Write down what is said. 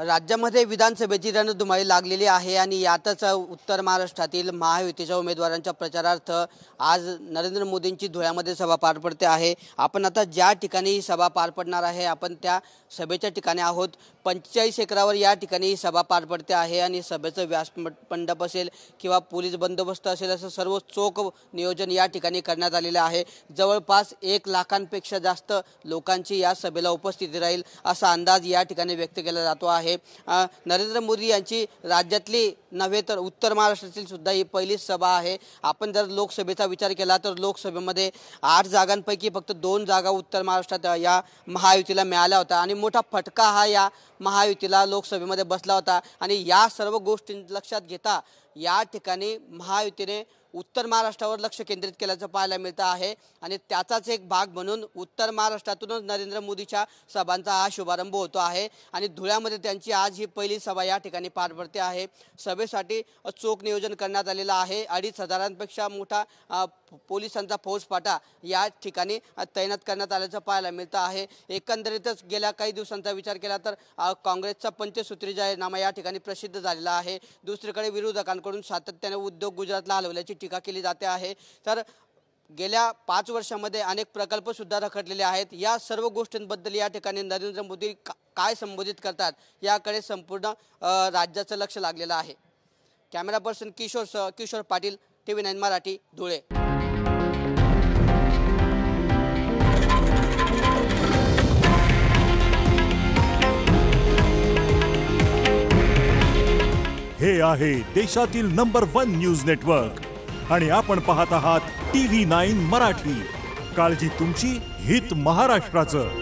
राज्यामध्ये विधानसभेची रणधुमाळी लागलेली आहे आणि यातच उत्तर महाराष्ट्रातील महायुतीच्या उमेदवारांच्या प्रचारार्थ आज नरेंद्र मोदींची धुळ्यामध्ये सभा पार पडते आहे। आपण आता ज्या ठिकाणी ही सभा पार पडणार आहे आपण त्या सभेच्या ठिकाणी आहोत। 45 एकरावर या ठिकाणी ही सभा पार पडते आहे आणि सभेचं व्यासमंडप असेल किंवा पोलीस बंदोबस्त असेल असं सर्व चोख नियोजन या ठिकाणी करण्यात आलेलं आहे। जवळपास 1 लाखांपेक्षा जास्त लोकांची या सभेला उपस्थिती राहील असा अंदाज या ठिकाणी व्यक्त केला जातो आहे। नरेंद्र मोदी यांची राज्यातली नव्हे तर उत्तर महाराष्ट्रातील सुद्धा ही पहिलीच सभा आहे। आपण जर लोकसभेचा विचार केला तर लोकसभेमध्ये 8 जागांपैकी फक्त 2 जागा उत्तर महाराष्ट्रात या महायुतीला मिळाल्या होत्या आणि मोठा फटका हा या महायुतीला लोकसभेमध्ये बसला होता। आणि या सर्व गोष्टी लक्षात घेता या ठिकाणी महायुतीने उत्तर महाराष्ट्रावर लक्ष केंद्रित केल्याचं पाहायला मिळतं आहे आणि त्याचाच एक भाग म्हणून उत्तर महाराष्ट्रातूनच नरेंद्र मोदीच्या सभांचा हा शुभारंभ होतो आहे आणि धुळ्यामध्ये त्यांची आज ही पहिली सभा या ठिकाणी पार पडते आहे। सभेसाठी चोख नियोजन करण्यात आलेलं आहे। 2,500पेक्षा मोठा पोलिसांचा फौजफाटा या ठिकाणी तैनात करण्यात आल्याचं पाहायला मिळतं आहे। एकंदरीतच गेल्या काही दिवसांचा विचार केला तर काँग्रेसचा पंचसूत्री जाहीरनामा या ठिकाणी प्रसिद्ध झालेला आहे। दुसरीकडे विरोधकांकडून सातत्याने उद्योग गुजरातला हलवल्याची टीका केली जाते आहे। तर गेल्या 5 वर्षांमध्ये अनेक प्रकल्प सुद्धा रखडलेले आहेत। या सर्व गोष्टींबद्दल या ठिकाणी नरेंद्र मोदी काय संबोधित करतात याकडे संपूर्ण राज्याचं लक्ष लागलेलं आहे। Camera person Kishor Patil, TV9 Marathi, Dhule. हे आहे देशातील नंबर 1 न्यूज नेटवर्क आणि आपण पाहत आहात TV9 मराठी। काळजी तुमची, हित महाराष्ट्राचं।